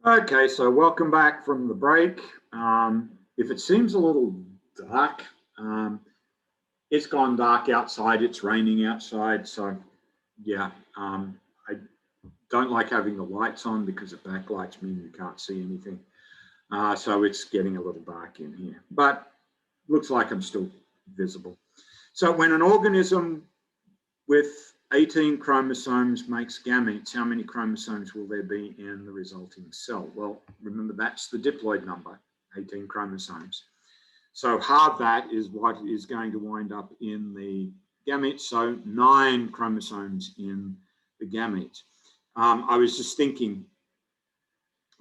Okay, so welcome back from the break. If it seems a little dark, it's gone dark outside, it's raining outside, so yeah, I don't like having the lights on because it backlights me and you can't see anything. So it's getting a little dark in here, but looks like I'm still visible. So when an organism with 18 chromosomes makes gametes, how many chromosomes will there be in the resulting cell? Well, remember that's the diploid number, 18 chromosomes. So half that is what is going to wind up in the gametes, so 9 chromosomes in the gametes. I was just thinking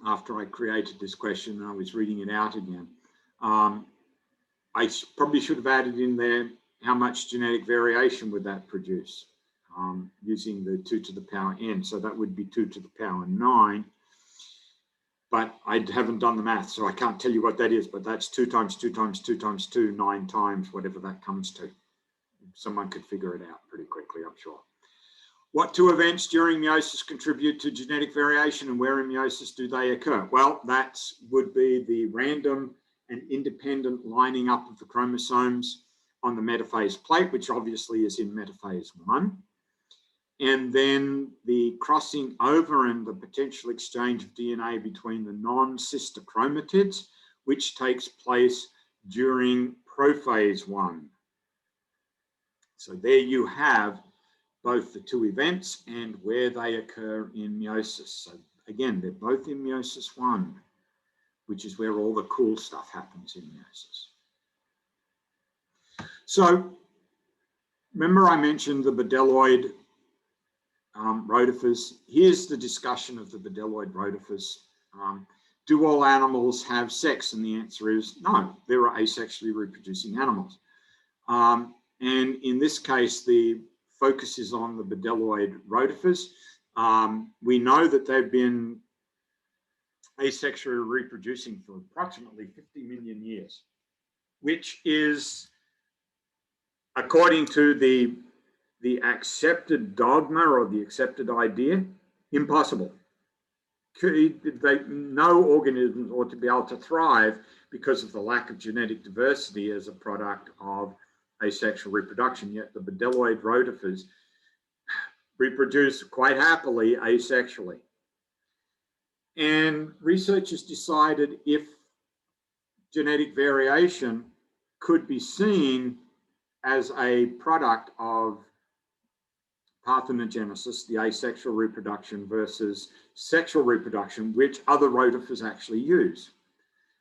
after I created this question, and I was reading it out again, I probably should have added in there how much genetic variation would that produce using the 2 to the power n. So that would be 2 to the power 9. But I haven't done the math, so I can't tell you what that is, but that's 2 times 2 times 2 times 2, 9 times, whatever that comes to. Someone could figure it out pretty quickly, I'm sure. What 2 events during meiosis contribute to genetic variation, and where in meiosis do they occur? Well, that would be the random and independent lining up of the chromosomes on the metaphase plate, which obviously is in metaphase 1. And then the crossing over and the potential exchange of DNA between the non-sister chromatids, which takes place during prophase 1. So there you have both the 2 events and where they occur in meiosis. So again, they're both in meiosis 1, which is where all the cool stuff happens in meiosis. So remember I mentioned the bedelloid rotifers. Here's the discussion of the bedelloid rotifers. Do all animals have sex? And the answer is no, there are asexually reproducing animals. And in this case, the focus is on the bedelloid rotifers. We know that they've been asexually reproducing for approximately 50 million years, which is, according to the accepted dogma or the accepted idea, impossible. No organisms ought to be able to thrive because of the lack of genetic diversity as a product of asexual reproduction, yet the bedelloid rotifers reproduce quite happily asexually. And researchers decided if genetic variation could be seen as a product of parthenogenesis, the asexual reproduction versus sexual reproduction, which other rotifers actually use.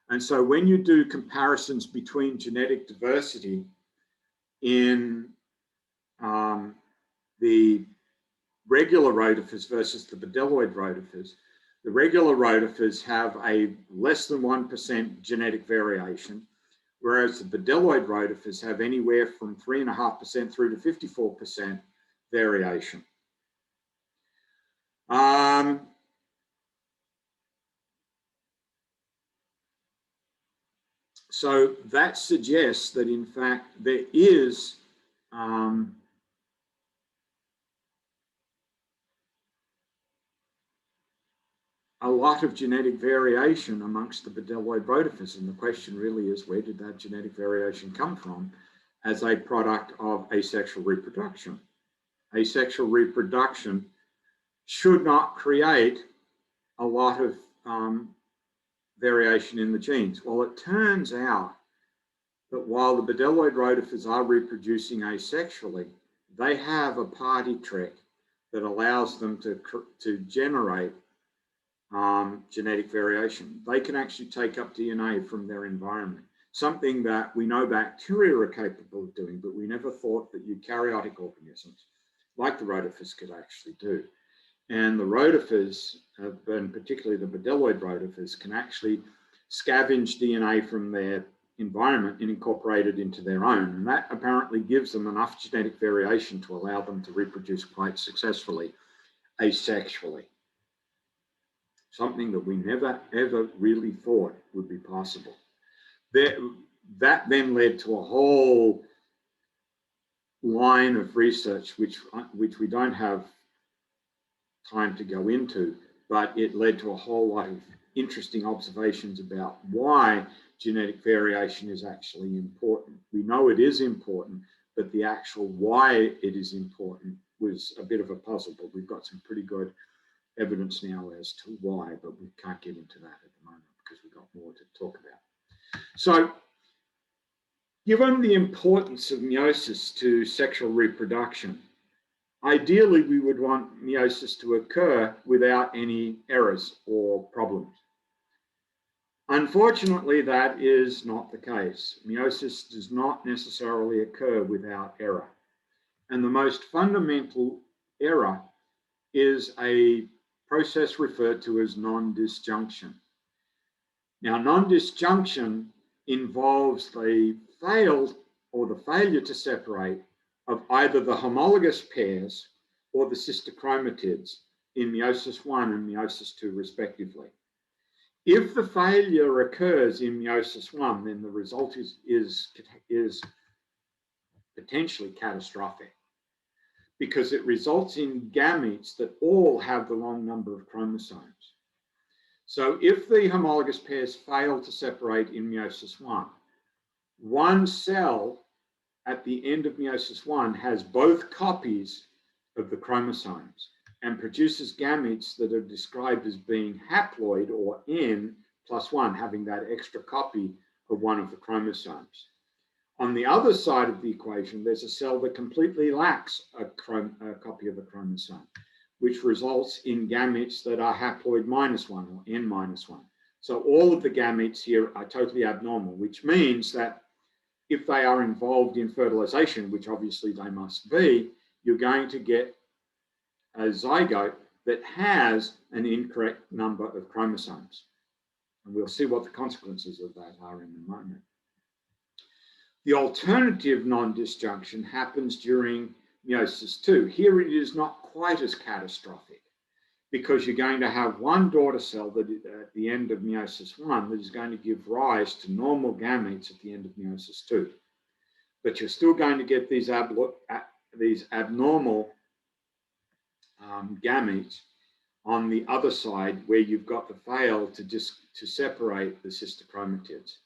And so when you do comparisons between genetic diversity in the regular rotifers versus the bedelloid rotifers, the regular rotifers have a less than 1% genetic variation, whereas the bedelloid rotifers have anywhere from 3.5% through to 54% variation. So that suggests that in fact there is a lot of genetic variation amongst the bedelloid rotifers, and the question really is, where did that genetic variation come from as a product of asexual reproduction? Asexual reproduction should not create a lot of variation in the genes. Well, it turns out that while the bedelloid rotifers are reproducing asexually, they have a party trick that allows them to generate genetic variation. They can actually take up DNA from their environment, something that we know bacteria are capable of doing, but we never thought that eukaryotic organisms like the rotifers could actually do. And the rotifers, and particularly the bedelloid rotifers, can actually scavenge DNA from their environment and incorporate it into their own. And that apparently gives them enough genetic variation to allow them to reproduce quite successfully asexually. Something that we never, ever really thought would be possible. That then led to a whole line of research, which we don't have time to go into, but it led to a whole lot of interesting observations about why genetic variation is actually important. We know it is important, but the actual why it is important was a bit of a puzzle, but we've got some pretty good evidence now as to why, but we can't get into that at the moment because we've got more to talk about. So, given the importance of meiosis to sexual reproduction, ideally we would want meiosis to occur without any errors or problems. Unfortunately, that is not the case. Meiosis does not necessarily occur without error. And the most fundamental error is a process referred to as non-disjunction. Now, non-disjunction involves the failure to separate of either the homologous pairs or the sister chromatids in meiosis 1 and meiosis 2 respectively. If the failure occurs in meiosis 1, then the result is potentially catastrophic because it results in gametes that all have the wrong number of chromosomes. So if the homologous pairs fail to separate in meiosis 1, one cell at the end of meiosis 1 has both copies of the chromosomes and produces gametes that are described as being haploid or N+1, having that extra copy of one of the chromosomes. On the other side of the equation, there's a cell that completely lacks a copy of a chromosome, which results in gametes that are haploid -1 or N-1. So all of the gametes here are totally abnormal, which means that if they are involved in fertilization, which obviously they must be, you're going to get a zygote that has an incorrect number of chromosomes. And we'll see what the consequences of that are in a moment. The alternative non-disjunction happens during meiosis 2. Here it is not quite as catastrophic because you're going to have one daughter cell that at the end of meiosis 1 that is going to give rise to normal gametes at the end of meiosis 2. But you're still going to get these abnormal gametes on the other side where you've got the fail to separate the sister chromatids.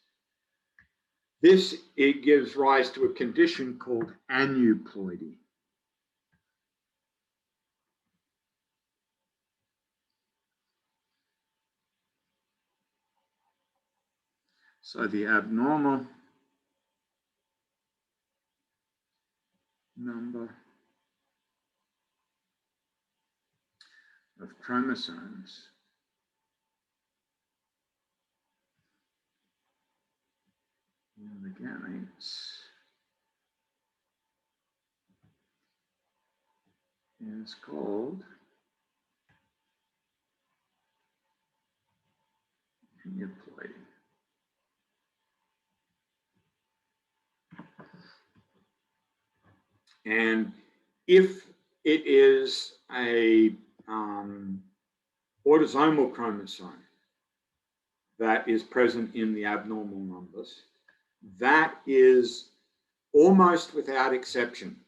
It gives rise to a condition called aneuploidy. So the abnormal number of chromosomes in the gametes is called aneuploidy. And if it is a autosomal chromosome that is present in the abnormal numbers, that is almost without exception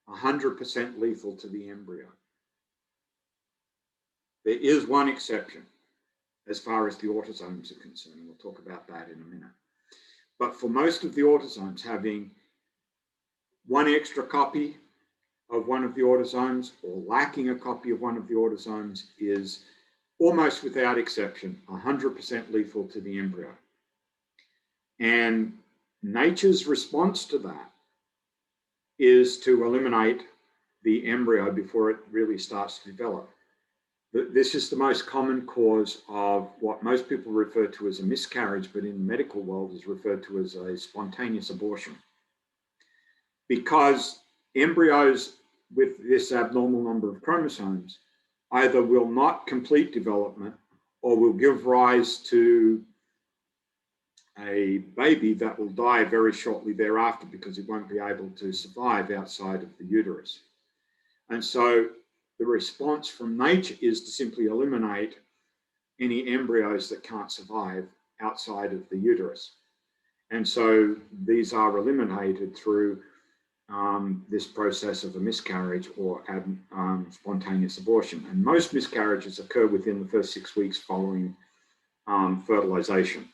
100% lethal to the embryo. There is one exception as far as the autosomes are concerned. We'll talk about that in a minute. But for most of the autosomes, having one extra copy of one of the autosomes or lacking a copy of one of the autosomes is almost without exception 100% lethal to the embryo. And nature's response to that is to eliminate the embryo before it really starts to develop. This is the most common cause of what most people refer to as a miscarriage, but in the medical world is referred to as a spontaneous abortion. Because embryos with this abnormal number of chromosomes either will not complete development or will give rise to a baby that will die very shortly thereafter because it won't be able to survive outside of the uterus. And so the response from nature is to simply eliminate any embryos that can't survive outside of the uterus. And so these are eliminated through this process of a miscarriage or spontaneous abortion. And most miscarriages occur within the first 6 weeks following fertilization.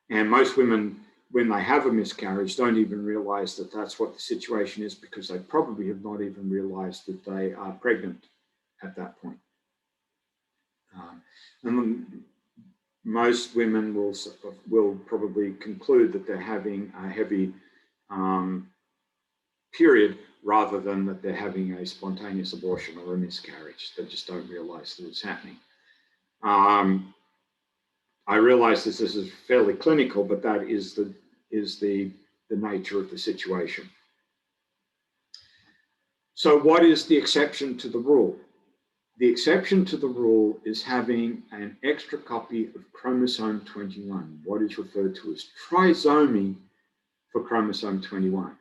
And most women, when they have a miscarriage, don't even realize that that's what the situation is, because they probably have not even realized that they are pregnant at that point. And most women will probably conclude that they're having a heavy period rather than that they're having a spontaneous abortion or a miscarriage. They just don't realize that it's happening. I realize this is fairly clinical, but that is the nature of the situation. So what is the exception to the rule? The exception to the rule is having an extra copy of chromosome 21, what is referred to as trisomy for chromosome 21.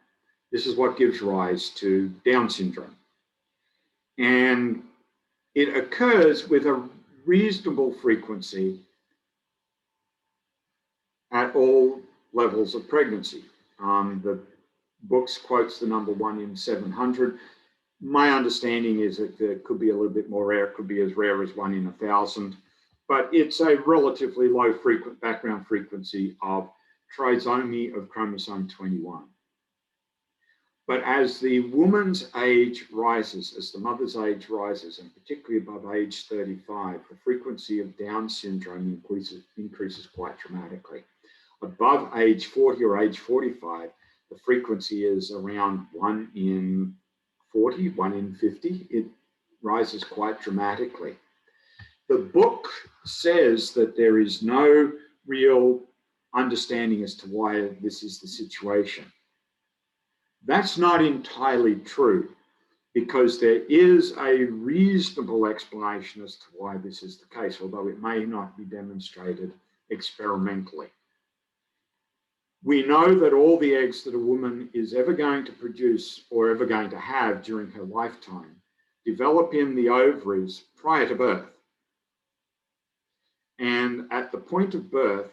This is what gives rise to Down syndrome. And it occurs with a reasonable frequency at all levels of pregnancy. The books quotes the number 1 in 700. My understanding is that it could be a little bit more rare. It could be as rare as 1 in 1,000, but it's a relatively low background frequency of trisomy of chromosome 21. But as the woman's age rises, as the mother's age rises, and particularly above age 35, the frequency of Down syndrome increases quite dramatically. Above age 40 or age 45, the frequency is around 1 in 40, 1 in 50. It rises quite dramatically. The book says that there is no real understanding as to why this is the situation. That's not entirely true, because there is a reasonable explanation as to why this is the case, although it may not be demonstrated experimentally. We know that all the eggs that a woman is ever going to produce or ever going to have during her lifetime develop in the ovaries prior to birth. And at the point of birth,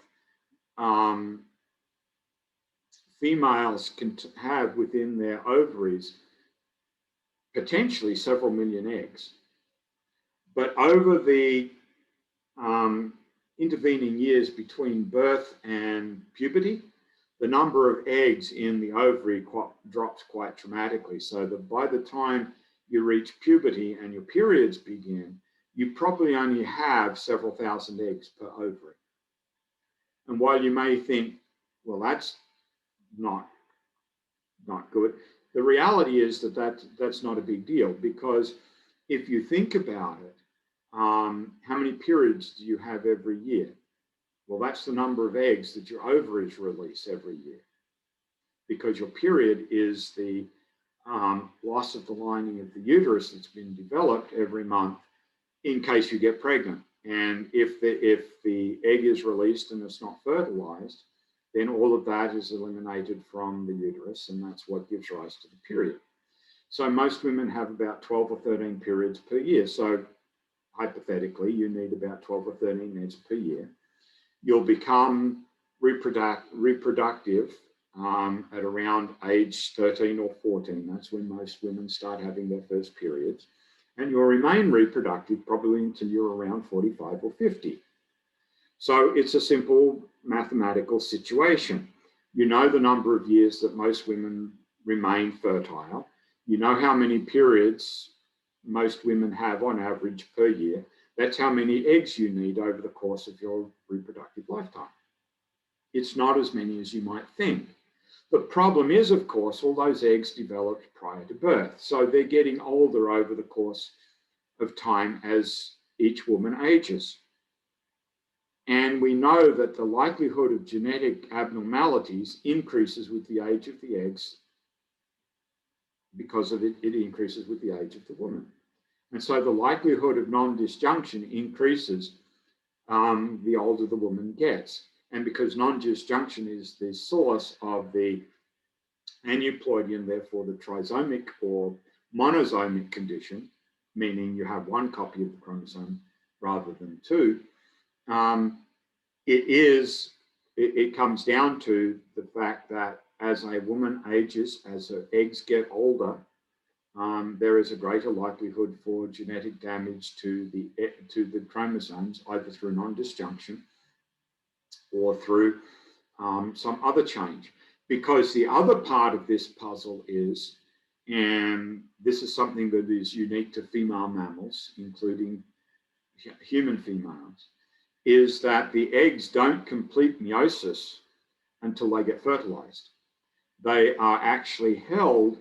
females can have within their ovaries potentially several million eggs. But over the intervening years between birth and puberty, the number of eggs in the ovary drops quite dramatically, so that by the time you reach puberty and your periods begin, you probably only have several thousand eggs per ovary. And while you may think, well, that's not good, the reality is that's not a big deal, because if you think about it, how many periods do you have every year? Well, that's the number of eggs that your ovaries release every year, because your period is the loss of the lining of the uterus that's been developed every month in case you get pregnant. And if the egg is released and it's not fertilized, then all of that is eliminated from the uterus, and that's what gives rise to the period. So most women have about 12 or 13 periods per year. So hypothetically, you need about 12 or 13 eggs per year. You'll become reproductive at around age 13 or 14. That's when most women start having their first periods. And you'll remain reproductive probably until you're around 45 or 50. So it's a simple mathematical situation. You know the number of years that most women remain fertile. You know how many periods most women have on average per year. That's how many eggs you need over the course of your reproductive lifetime. It's not as many as you might think. The problem is, of course, all those eggs developed prior to birth. So they're getting older over the course of time as each woman ages. And we know that the likelihood of genetic abnormalities increases with the age of the eggs, because of it increases with the age of the woman. And so the likelihood of non-disjunction increases the older the woman gets. And because non-disjunction is the source of the aneuploidy and therefore the trisomic or monosomic condition, meaning you have one copy of the chromosome rather than two, it comes down to the fact that as a woman ages, as her eggs get older, there is a greater likelihood for genetic damage to the chromosomes, either through non-disjunction or through some other change. Because the other part of this puzzle is, and this is something that is unique to female mammals, including human females, is that the eggs don't complete meiosis until they get fertilized. They are actually held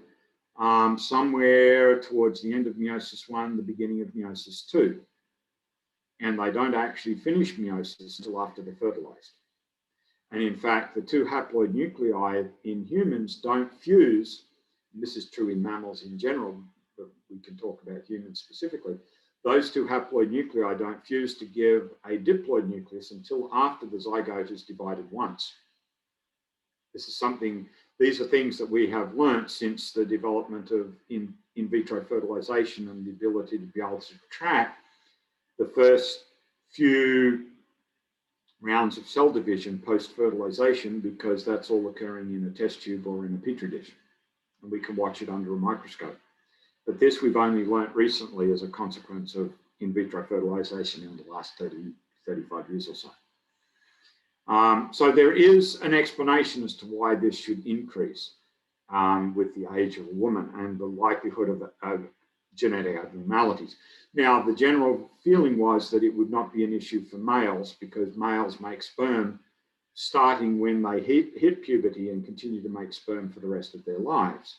somewhere towards the end of meiosis 1, the beginning of meiosis 2. And they don't actually finish meiosis until after they're fertilized. And in fact, the two haploid nuclei in humans don't fuse. And this is true in mammals in general, but we can talk about humans specifically. Those two haploid nuclei don't fuse to give a diploid nucleus until after the zygote is divided once. This is something, these are things that we have learnt since the development of in vitro fertilization and the ability to be able to track the first few rounds of cell division post-fertilization, because that's all occurring in a test tube or in a petri dish, and we can watch it under a microscope. But this we've only learnt recently as a consequence of in vitro fertilization in the last 30, 35 years or so. So there is an explanation as to why this should increase with the age of a woman and the likelihood of genetic abnormalities. Now, the general feeling was that it would not be an issue for males, because males make sperm starting when they hit puberty and continue to make sperm for the rest of their lives.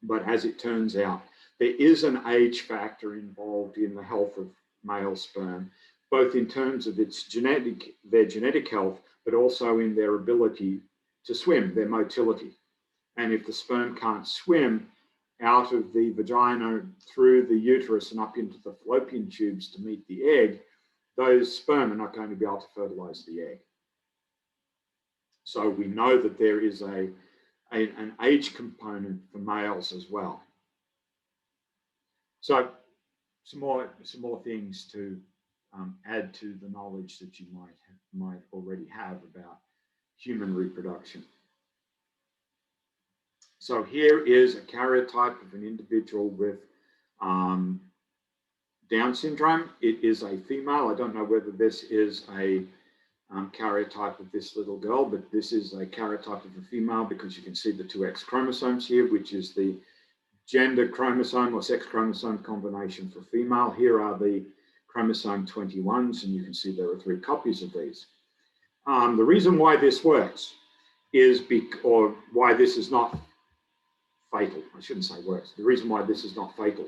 But as it turns out, there is an age factor involved in the health of male sperm, both in terms of their genetic health, but also in their ability to swim, their motility. And if the sperm can't swim out of the vagina, through the uterus and up into the fallopian tubes to meet the egg, those sperm are not going to be able to fertilize the egg. So we know that there is an age component for males as well. So some more things to add to the knowledge that you might already have about human reproduction. So here is a karyotype of an individual with Down syndrome. It is a female. I don't know whether this is a karyotype of this little girl, but this is a karyotype of a female, because you can see the two X chromosomes here, which is the gender chromosome or sex chromosome combination for female. Here are the chromosome 21s, and you can see there are 3 copies of these. The reason why this works is, or why this is not fatal, I shouldn't say works, the reason why this is not fatal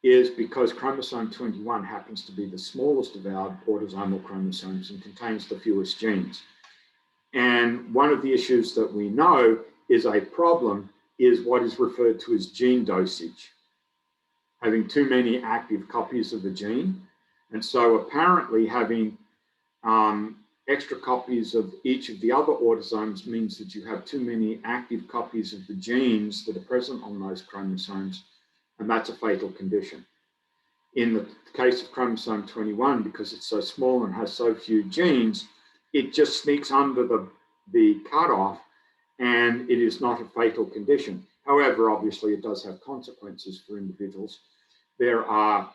is because chromosome 21 happens to be the smallest of our autosomal chromosomes and contains the fewest genes. And one of the issues that we know is a problem is what is referred to as gene dosage, having too many active copies of a gene. And so apparently having extra copies of each of the other autosomes means that you have too many active copies of the genes that are present on those chromosomes, and that's a fatal condition. In the case of chromosome 21, because it's so small and has so few genes, it just sneaks under the cutoff, and it is not a fatal condition. However, obviously it does have consequences for individuals. There are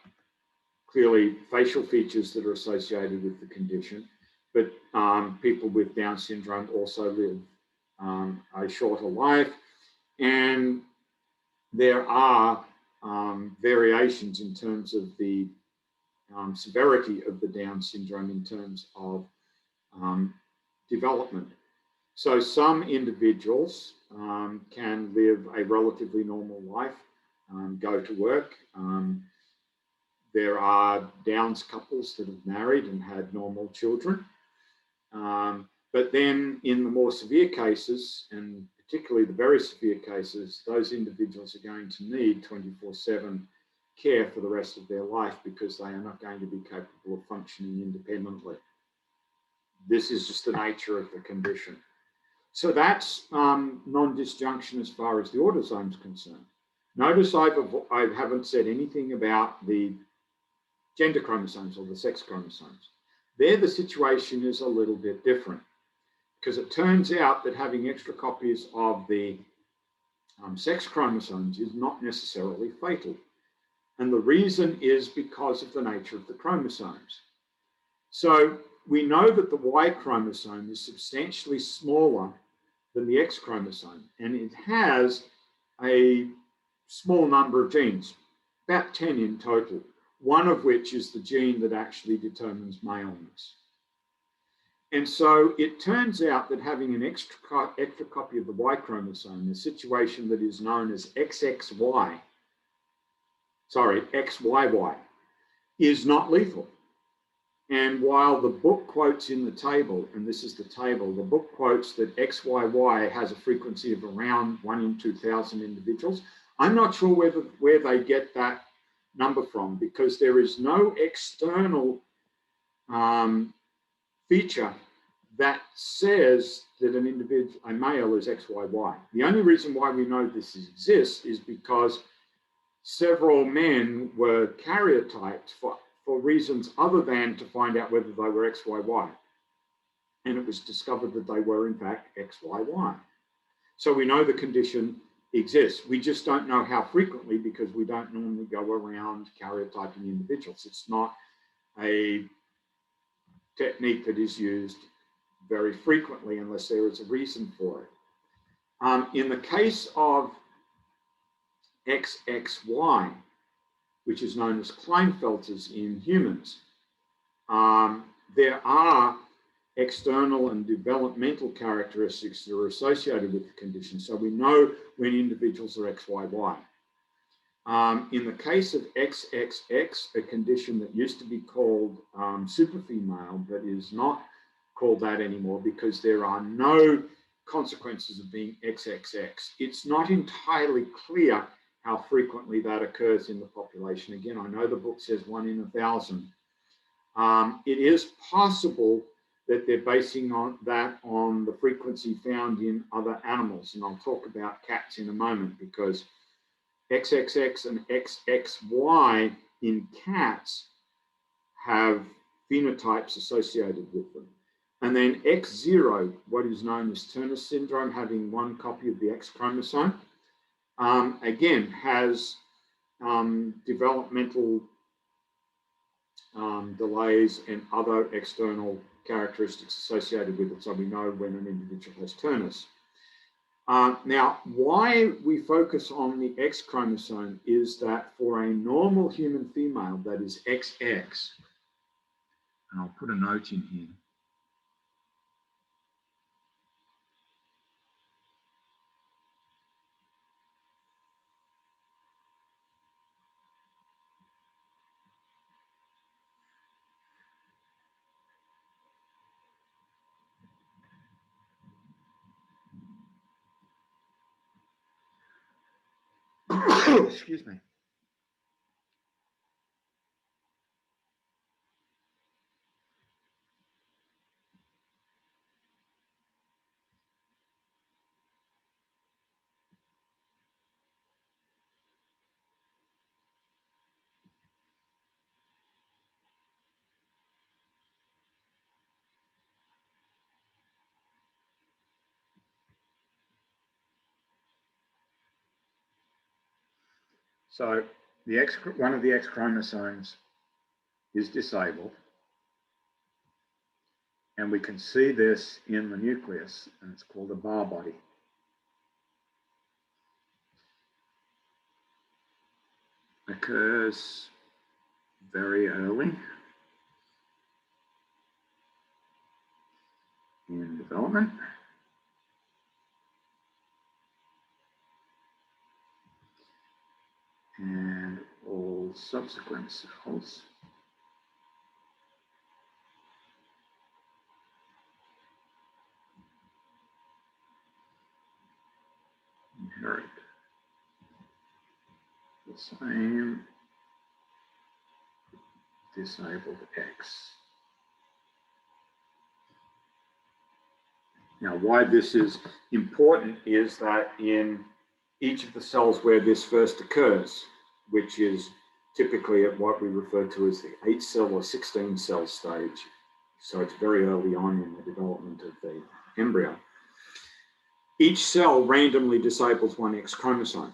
clearly facial features that are associated with the condition, but people with Down syndrome also live a shorter life, and there are variations in terms of the severity of the Down syndrome in terms of development. So some individuals can live a relatively normal life, go to work. There are Downs couples that have married and had normal children. But then in the more severe cases, and particularly the very severe cases, those individuals are going to need 24/7 care for the rest of their life, because they are not going to be capable of functioning independently. This is just the nature of the condition. So that's non-disjunction as far as the autosome is concerned. Notice I haven't said anything about the gender chromosomes or the sex chromosomes. There, the situation is a little bit different, because it turns out that having extra copies of the sex chromosomes is not necessarily fatal. And the reason is because of the nature of the chromosomes. So we know that the Y chromosome is substantially smaller than the X chromosome, and it has a small number of genes, about 10 in total, one of which is the gene that actually determines maleness. And so it turns out that having an extra copy of the Y chromosome, the situation that is known as XXY, XYY, is not lethal. And while the book quotes in the table, and this is the table, the book quotes that XYY has a frequency of around 1 in 2,000 individuals, I'm not sure where they get that number from, because there is no external feature that says that an individual, a male, is XYY. The only reason why we know this exists is because several men were karyotyped for reasons other than to find out whether they were XYY. And it was discovered that they were, in fact, XYY. So we know the condition exists. We just don't know how frequently, because we don't normally go around karyotyping individuals. It's not a technique that is used very frequently unless there is a reason for it. In the case of XXY, which is known as Klinefelters in humans, there are external and developmental characteristics that are associated with the condition. So we know when individuals are XYY. In the case of XXX, a condition that used to be called superfemale, but is not called that anymore because there are no consequences of being XXX. It's not entirely clear how frequently that occurs in the population. Again, I know the book says 1 in 1,000. It is possible that they're basing that on the frequency found in other animals. And I'll talk about cats in a moment, because XXX and XXY in cats have phenotypes associated with them. And then X0, what is known as Turner syndrome, having 1 copy of the X chromosome, again, has developmental delays and other external characteristics associated with it. So we know when an individual has Turner's. Now, why we focus on the X chromosome is that for a normal human female that is XX, and I'll put a note in here, excuse me. So one of the X chromosomes is disabled, and we can see this in the nucleus, and it's called a bar body. Occurs very early in development. And all subsequent cells inherit the same disabled X. Now, why this is important is that in each of the cells where this first occurs, which is typically at what we refer to as the 8-cell or 16-cell stage, so it's very early on in the development of the embryo, each cell randomly disables one X chromosome.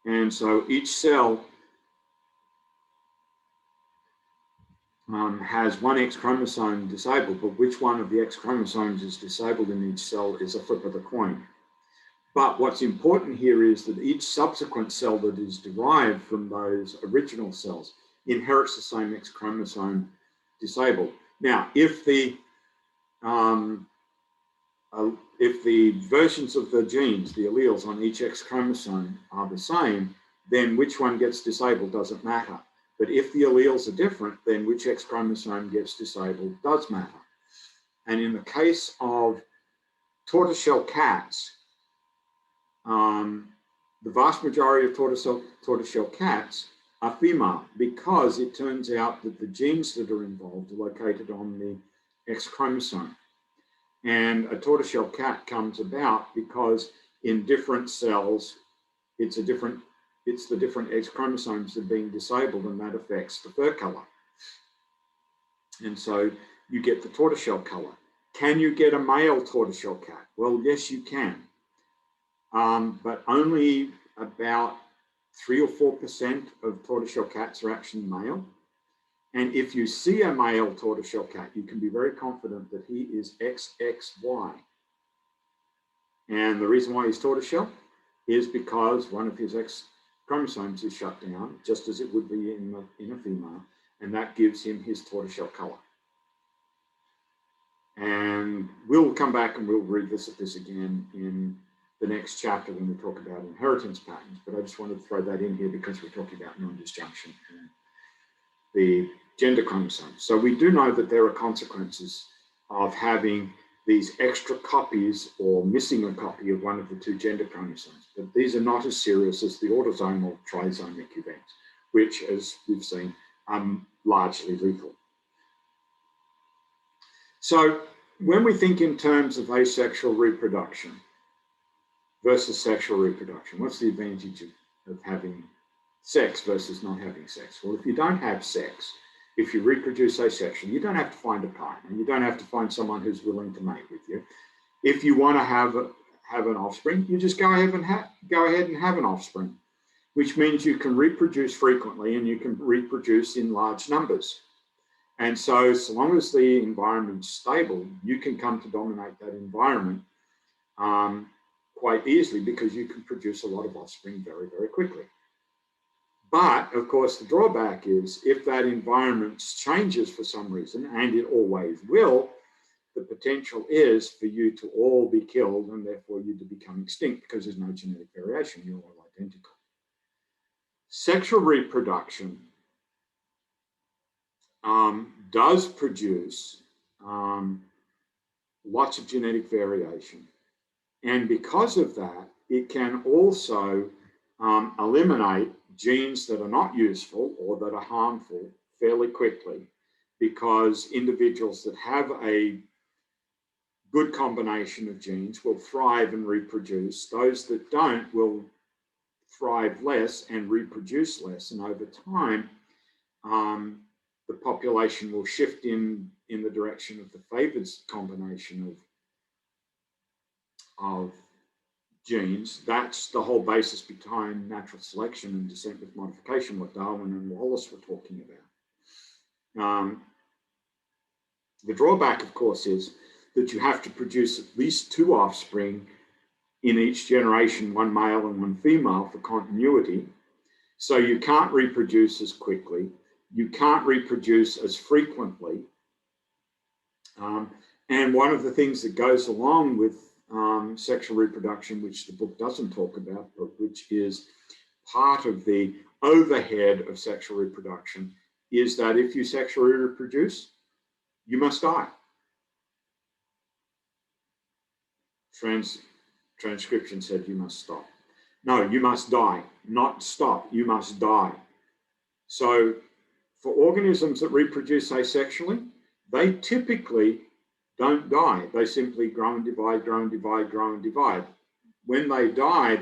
And so each cell has one X chromosome disabled, but which one of the X chromosomes is disabled in each cell is a flip of the coin. But what's important here is that each subsequent cell that is derived from those original cells inherits the same X chromosome disabled. Now, if the versions of the genes, the alleles on each X chromosome are the same, then which one gets disabled doesn't matter. But if the alleles are different, then which X chromosome gets disabled does matter. And in the case of tortoiseshell cats, the vast majority of tortoiseshell cats are female, because it turns out that the genes that are involved are located on the X chromosome. And a tortoiseshell cat comes about because in different cells, it's the different X chromosomes that are being disabled, and that affects the fur color. And so you get the tortoiseshell color. Can you get a male tortoiseshell cat? Well, yes, you can. But only about 3 or 4% of tortoiseshell cats are actually male. And if you see a male tortoiseshell cat, you can be very confident that he is XXY. And the reason why he's tortoiseshell is because one of his X chromosomes is shut down, just as it would be in a female, and that gives him his tortoiseshell color. And we'll come back and we'll revisit this again in the next chapter when we talk about inheritance patterns, but I just wanted to throw that in here because we're talking about non-disjunction and the gender chromosomes. So we do know that there are consequences of having these extra copies or missing a copy of one of the two gender chromosomes, but these are not as serious as the autosomal trisomic events, which, as we've seen, are largely lethal. So when we think in terms of asexual reproduction versus sexual reproduction, what's the advantage of having sex versus not having sex? Well, if you don't have sex, if you reproduce asexually, you don't have to find a partner. You don't have to find someone who's willing to mate with you. If you want to have an offspring, you just go ahead and have an offspring, which means you can reproduce frequently and you can reproduce in large numbers. And so long as the environment's stable, you can come to dominate that environment quite easily, because you can produce a lot of offspring very, very quickly. But of course, the drawback is if that environment changes for some reason, and it always will, the potential is for you to all be killed and therefore you to become extinct, because there's no genetic variation, you're all identical. Sexual reproduction does produce lots of genetic variation. And because of that, it can also eliminate genes that are not useful or that are harmful fairly quickly, because individuals that have a good combination of genes will thrive and reproduce. Those that don't will thrive less and reproduce less. And over time, the population will shift in the direction of the favored combination of genes. That's the whole basis behind natural selection and descent with modification, what Darwin and Wallace were talking about. The drawback, of course, is that you have to produce at least 2 offspring in each generation, one male and one female, for continuity. So you can't reproduce as quickly. You can't reproduce as frequently. And one of the things that goes along with sexual reproduction, which the book doesn't talk about, but which is part of the overhead of sexual reproduction, is that if you sexually reproduce, you must die. Transcription said you must stop. No, you must die, not stop, you must die. So for organisms that reproduce asexually, they typically don't die. They simply grow and divide, grow and divide, grow and divide. When they die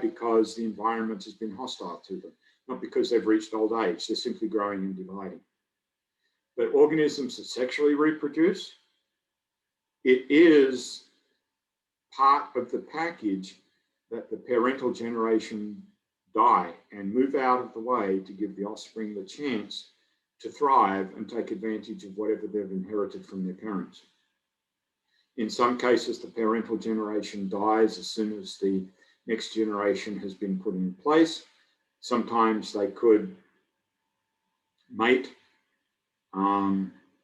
because the environment has been hostile to them, not because they've reached old age. They're simply growing and dividing. But organisms that sexually reproduce, it is part of the package that the parental generation die and move out of the way to give the offspring the chance to thrive and take advantage of whatever they've inherited from their parents. In some cases, the parental generation dies as soon as the next generation has been put in place. Sometimes they could mate,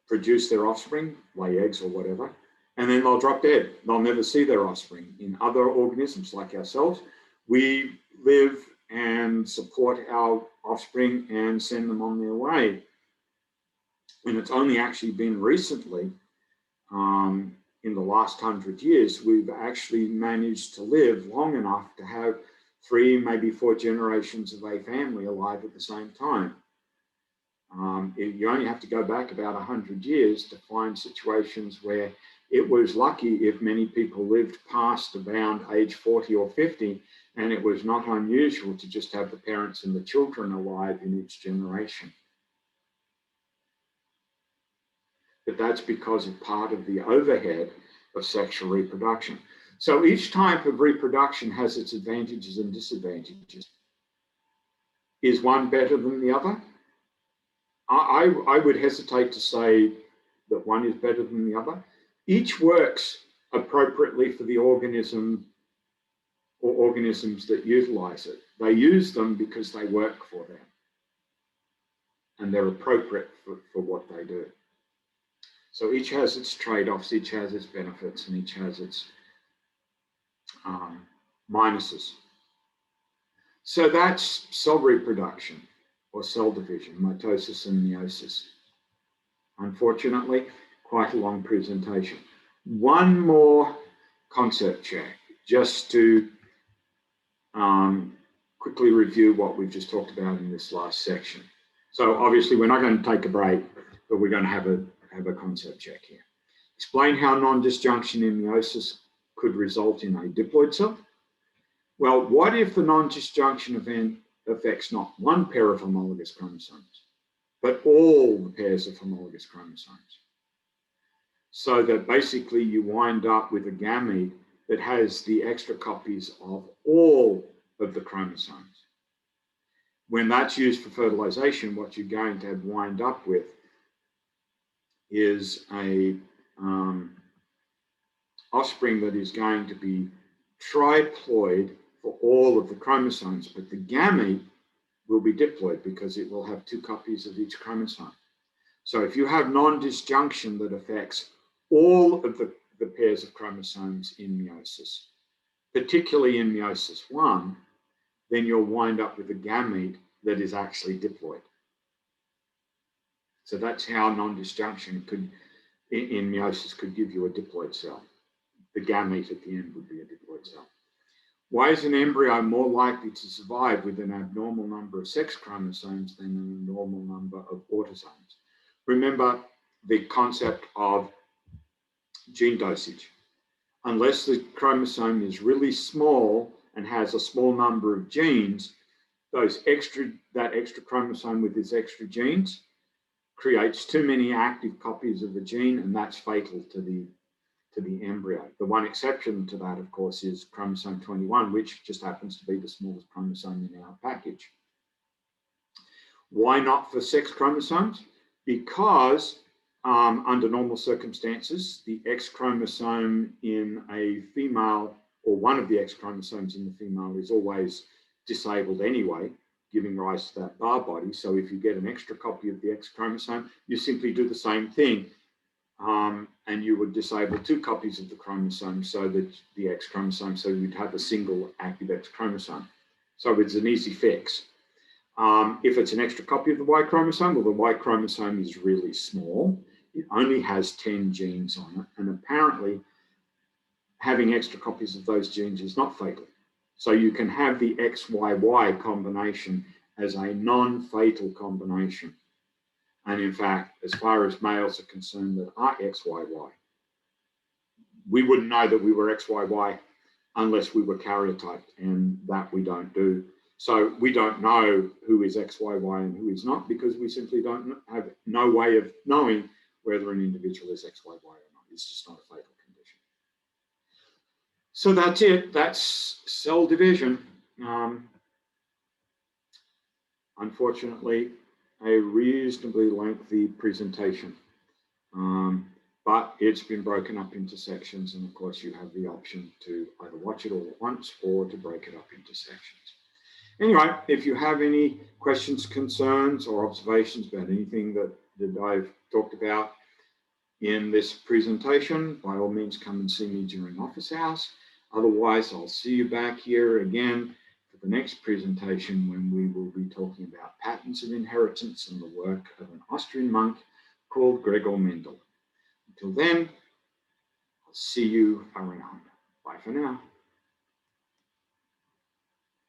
produce their offspring, lay eggs or whatever, and then they'll drop dead. They'll never see their offspring. In other organisms like ourselves, we live and support our offspring and send them on their way. And it's only actually been recently, in the last 100 years, we've actually managed to live long enough to have 3, maybe 4 generations of a family alive at the same time. You only have to go back about 100 years to find situations where it was lucky if many people lived past around age 40 or 50, and it was not unusual to just have the parents and the children alive in each generation. But that's because of part of the overhead of sexual reproduction. So each type of reproduction has its advantages and disadvantages. Is one better than the other? I would hesitate to say that one is better than the other. Each works appropriately for the organism or organisms that utilize it. They use them because they work for them and they're appropriate for what they do. So each has its trade-offs, each has its benefits, and each has its minuses. So that's cell reproduction or cell division, mitosis and meiosis. Unfortunately, quite a long presentation. One more concept check, just to quickly review what we've just talked about in this last section. So obviously we're not going to take a break, but we're going to have a concept check here. Explain how non-disjunction in meiosis could result in a diploid cell. Well, what if the non-disjunction event affects not one pair of homologous chromosomes, but all the pairs of homologous chromosomes? So that basically you wind up with a gamete that has the extra copies of all of the chromosomes. When that's used for fertilization, what you're going to wind up with is a offspring that is going to be triploid for all of the chromosomes, but the gamete will be diploid because it will have 2 copies of each chromosome. So if you have non-disjunction that affects all of the pairs of chromosomes in meiosis, particularly in meiosis 1, then you'll wind up with a gamete that is actually diploid. So that's how non-disjunction could, in meiosis, could give you a diploid cell. The gamete at the end would be a diploid cell. Why is an embryo more likely to survive with an abnormal number of sex chromosomes than an abnormal number of autosomes? Remember the concept of gene dosage. Unless the chromosome is really small and has a small number of genes, that extra chromosome with its extra genes creates too many active copies of the gene, and that's fatal to the embryo. The one exception to that, of course, is chromosome 21, which just happens to be the smallest chromosome in our package. Why not for sex chromosomes? Because under normal circumstances, the X chromosome in a female, or one of the X chromosomes in the female, is always disabled anyway, giving rise to that bar body. So if you get an extra copy of the X chromosome, you simply do the same thing. And you would disable 2 copies of the chromosome, so that the X chromosome, so you'd have a single active X chromosome. So it's an easy fix. If it's an extra copy of the Y chromosome, well, the Y chromosome is really small. It only has 10 genes on it, and apparently having extra copies of those genes is not fatal. So you can have the XYY combination as a non-fatal combination. And in fact, as far as males are concerned that are XYY, we wouldn't know that we were XYY unless we were karyotyped, and that we don't do. So we don't know who is XYY and who is not, because we simply don't have no way of knowing whether an individual is XYY or not. It's just not a fatal condition. So that's it. That's cell division. Unfortunately, a reasonably lengthy presentation, but it's been broken up into sections, and of course you have the option to either watch it all at once or to break it up into sections. Anyway, if you have any questions, concerns, or observations about anything that I've talked about in this presentation, by all means come and see me during office hours. Otherwise, I'll see you back here again for the next presentation, when we will be talking about patterns of inheritance and the work of an Austrian monk called Gregor Mendel. Until then, I'll see you around. Bye for now.